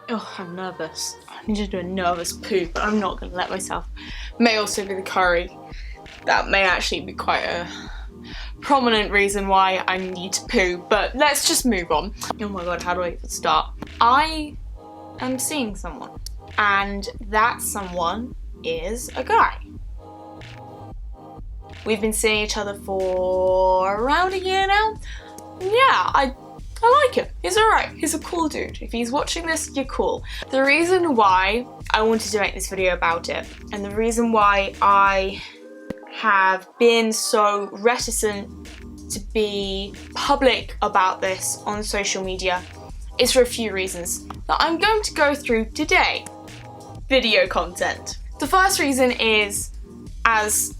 Oh, I'm nervous. I need to do a nervous poo, but I'm not going to let myself. May also be the curry. That may actually be quite a prominent reason why I need to poo, but let's just move on. Oh my god, how do I even start? I am seeing someone, and that someone is a guy. We've been seeing each other for around a year now. Yeah, I like him. He's alright. He's a cool dude. If he's watching this, you're cool. The reason why I wanted to make this video about it, and the reason why I have been so reticent to be public about this on social media, is for a few reasons that I'm going to go through today. Video content. The first reason is, as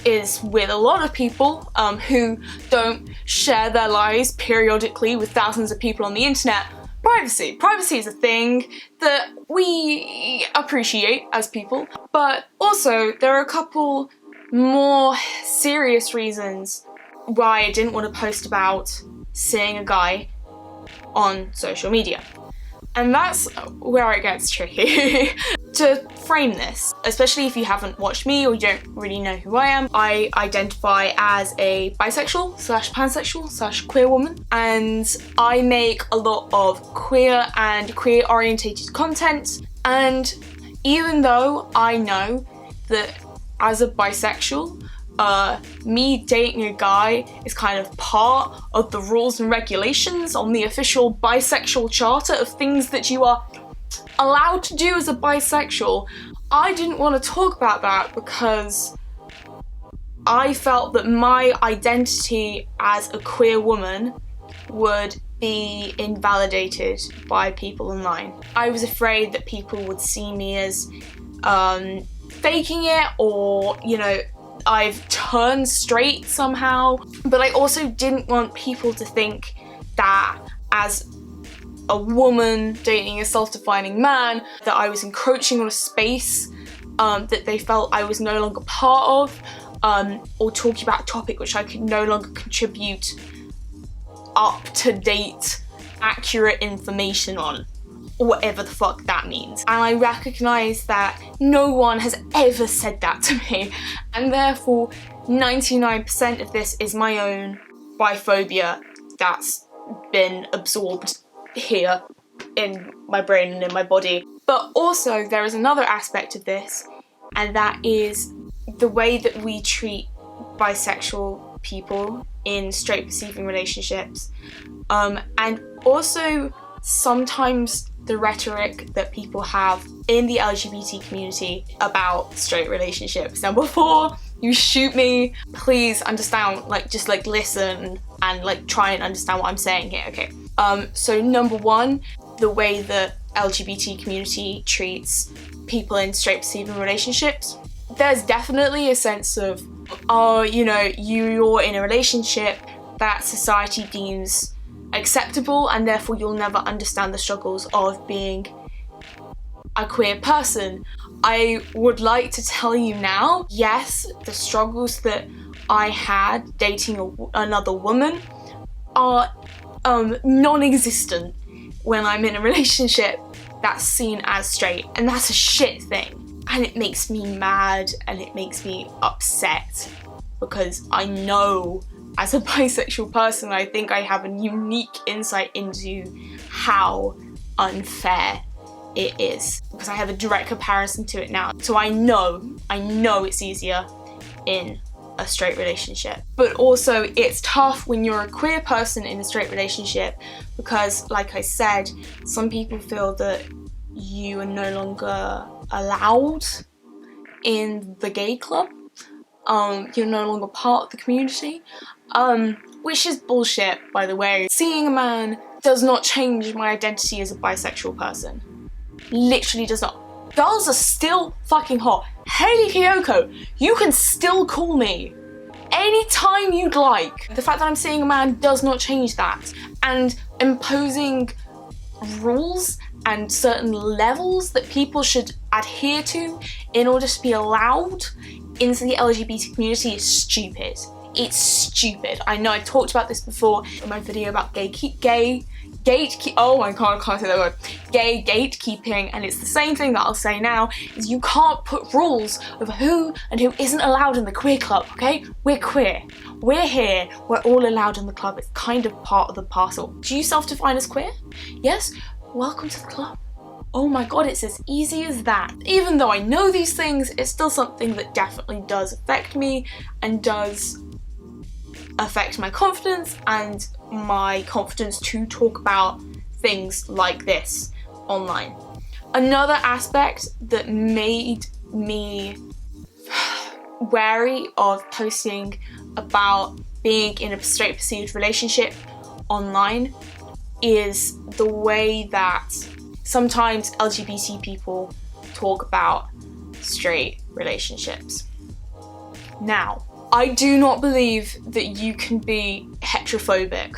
is with a lot of people who don't share their lives periodically with thousands of people on the internet, privacy. Privacy is a thing that we appreciate as people, but also there are a couple more serious reasons why I didn't want to post about seeing a guy on social media. And that's where it gets tricky. To frame this, especially if you haven't watched me or you don't really know who I am, I identify as a bisexual / pansexual / queer woman, and I make a lot of queer and queer orientated content. And even though I know that as a bisexual, me dating a guy is kind of part of the rules and regulations on the official bisexual charter of things that you are allowed to do as a bisexual, I didn't want to talk about that because I felt that my identity as a queer woman would be invalidated by people online. I was afraid that people would see me as faking it, or, you know, I've turned straight somehow. But I also didn't want people to think that as a woman dating a self-defining man, that I was encroaching on a space that they felt I was no longer part of, or talking about a topic which I could no longer contribute up-to-date, accurate information on, or whatever the fuck that means. And I recognise that no one has ever said that to me, and therefore 99% of this is my own biphobia that's been absorbed here in my brain and in my body. But also there is another aspect of this, and that is the way that we treat bisexual people in straight perceiving relationships, and also sometimes the rhetoric that people have in the LGBT community about straight relationships. Now, before you shoot me, please understand, just listen and try and understand what I'm saying here, okay? So number one, the way the LGBT community treats people in straight perceiving relationships. There's definitely a sense of, oh, you know, you're in a relationship that society deems acceptable, and therefore you'll never understand the struggles of being a queer person. I would like to tell you now, yes, the struggles that I had dating another woman are non-existent when I'm in a relationship that's seen as straight, and that's a shit thing. And it makes me mad and it makes me upset, because I know as a bisexual person, I think I have a unique insight into how unfair it is, because I have a direct comparison to it now. So I know it's easier in a straight relationship. But also it's tough when you're a queer person in a straight relationship, because like I said, some people feel that you are no longer allowed in the gay club. You're no longer part of the community, which is bullshit, by the way. Seeing a man does not change my identity as a bisexual person. Literally does not. Girls are still fucking hot. Hayley Kiyoko, you can still call me anytime you'd like. The fact that I'm seeing a man does not change that. And imposing rules and certain levels that people should adhere to in order to be allowed into the LGBT community is stupid. It's stupid. I know I talked about this before in my video about gay oh my god, I can't say that word. Gay gatekeeping, and it's the same thing that I'll say now, is you can't put rules over who and who isn't allowed in the queer club, okay? We're queer. We're here. We're all allowed in the club. It's kind of part of the parcel. Do you self-define as queer? Yes? Welcome to the club. Oh my god, it's as easy as that. Even though I know these things, it's still something that definitely does affect me and does affect my confidence and my confidence to talk about things like this online. Another aspect that made me wary of posting about being in a straight perceived relationship online is the way that sometimes LGBT people talk about straight relationships. Now, I do not believe that you can be heterophobic.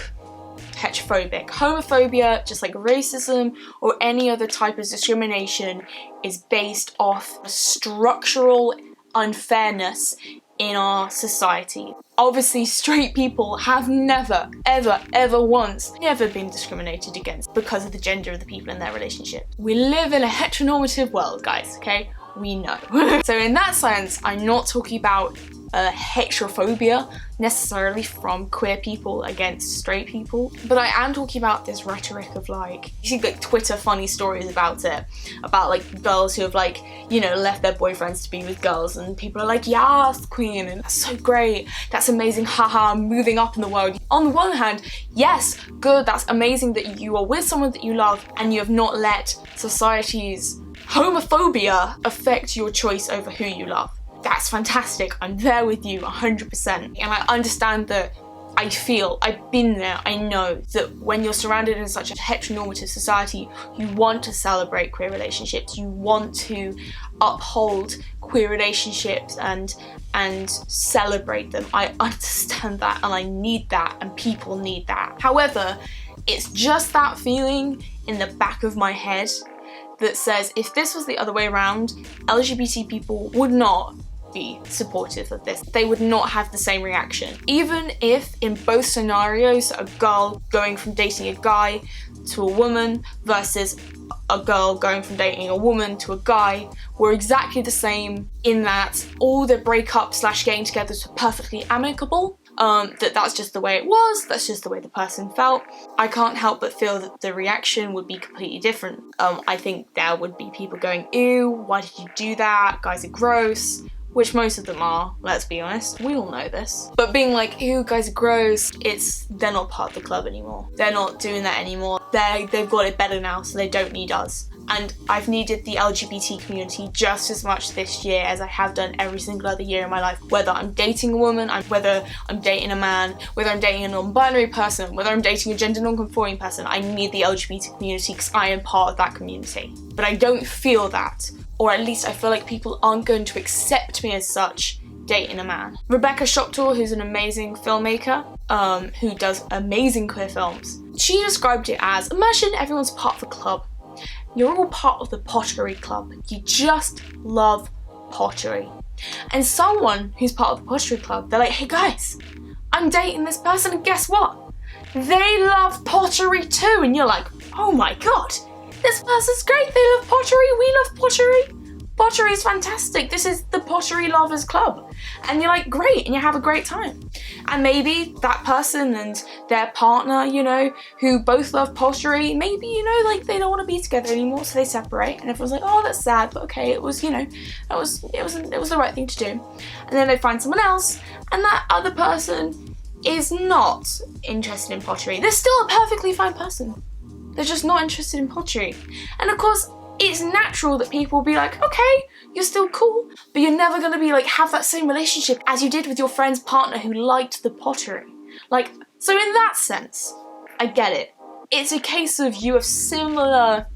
Homophobia, just like racism or any other type of discrimination, is based off a structural unfairness in our society. Obviously, straight people have never, ever once been discriminated against because of the gender of the people in their relationship. We live in a heteronormative world, guys, okay? We know. So in that sense, I'm not talking about heterophobia necessarily from queer people against straight people, but I am talking about this rhetoric of like, you see like Twitter funny stories about it, about like girls who have like, you know, left their boyfriends to be with girls, and people are like, yes, queen, and that's so great, that's amazing, haha, moving up in the world. On the one hand, yes, good, that's amazing that you are with someone that you love and you have not let society's homophobia affect your choice over who you love. That's fantastic. I'm there with you 100%. And I understand that I've been there, I know that when you're surrounded in such a heteronormative society, you want to celebrate queer relationships, you want to uphold queer relationships and celebrate them. I understand that and I need that and people need that. However, it's just that feeling in the back of my head that says if this was the other way around, LGBT people would not be supportive of this. They would not have the same reaction. Even if in both scenarios, a girl going from dating a guy to a woman versus a girl going from dating a woman to a guy were exactly the same in that all the breakups / getting togethers were perfectly amicable. That's just the way it was, that's just the way the person felt. I can't help but feel that the reaction would be completely different. I think there would be people going, ew, why did you do that? Guys are gross. Which most of them are, let's be honest. We all know this. But being like, ew, guys are gross, they're not part of the club anymore. They're not doing that anymore. They've got it better now, so they don't need us. And I've needed the LGBT community just as much this year as I have done every single other year in my life. Whether I'm dating a woman, whether I'm dating a man, whether I'm dating a non-binary person, whether I'm dating a gender non-conforming person, I need the LGBT community because I am part of that community. But I don't feel that, or at least I feel like people aren't going to accept me as such dating a man. Rebecca Shoptaw, who's an amazing filmmaker, who does amazing queer films, she described it as, imagine everyone's part of a club. You're all part of the pottery club. You just love pottery. And someone who's part of the pottery club, they're like, hey guys, I'm dating this person and guess what? They love pottery too. And you're like, oh my God, this person's great. They love pottery. We love pottery. Pottery is fantastic. This is the pottery lovers club. And you're like, great, and you have a great time. And maybe that person and their partner, you know, who both love pottery, maybe, you know, like they don't want to be together anymore, so they separate. And everyone's like, oh, that's sad, but okay, it was, you know, it was the right thing to do. And then they find someone else, and that other person is not interested in pottery. They're still a perfectly fine person. They're just not interested in pottery. And of course, it's natural that people will be like, okay, you're still cool, but you're never gonna be like, have that same relationship as you did with your friend's partner who liked the pottery. Like, so in that sense, I get it. It's a case of you have similar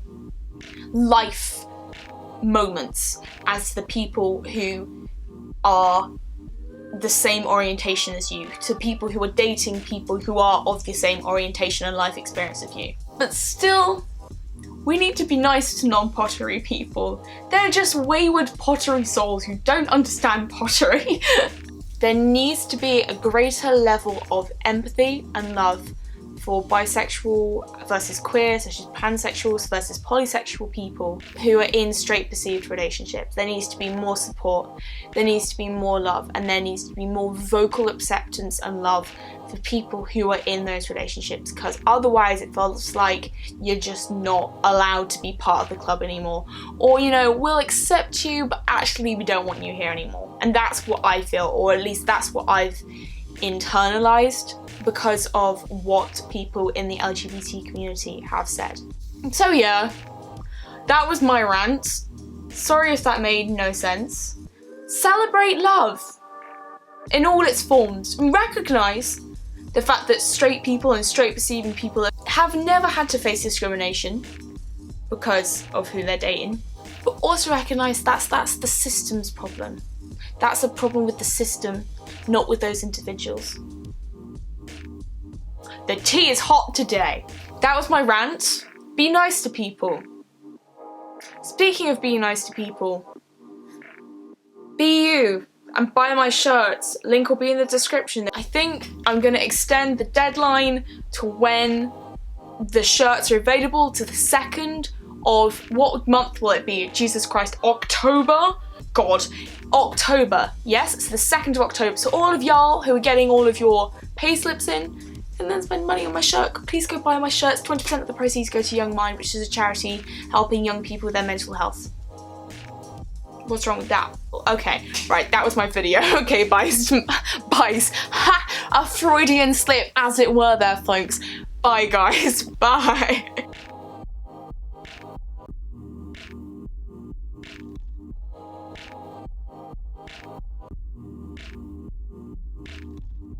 life moments as the people who are the same orientation as you, to people who are dating people who are of the same orientation and life experience as you. But still, we need to be nice to non-pottery people. They're just wayward pottery souls who don't understand pottery. There needs to be a greater level of empathy and love for bisexual versus queer, such as pansexuals versus polysexual people who are in straight perceived relationships. There needs to be more support, there needs to be more love, and there needs to be more vocal acceptance and love for people who are in those relationships, because otherwise it feels like you're just not allowed to be part of the club anymore. Or, you know, we'll accept you, but actually we don't want you here anymore. And that's what I feel, or at least that's what I've internalized because of what people in the LGBT community have said. So yeah, that was my rant. Sorry if that made no sense. Celebrate love in all its forms. Recognise the fact that straight people and straight perceiving people have never had to face discrimination because of who they're dating, but also recognise that's the system's problem. That's a problem with the system, not with those individuals. The tea is hot today. That was my rant. Be nice to people. Speaking of being nice to people, be you and buy my shirts. Link will be in the description. I think I'm gonna extend the deadline to when the shirts are available to the 2nd of, what month will it be? Jesus Christ, October? God, October, yes, it's the 2nd of October. So all of y'all who are getting all of your pay slips in and then spend money on my shirt, please go buy my shirts. 20% of the proceeds go to Young Mind, which is a charity helping young people with their mental health. What's wrong with that? Okay, right, that was my video. Okay, buys. Ha! A Freudian slip, as it were there, folks. Bye, guys. Bye.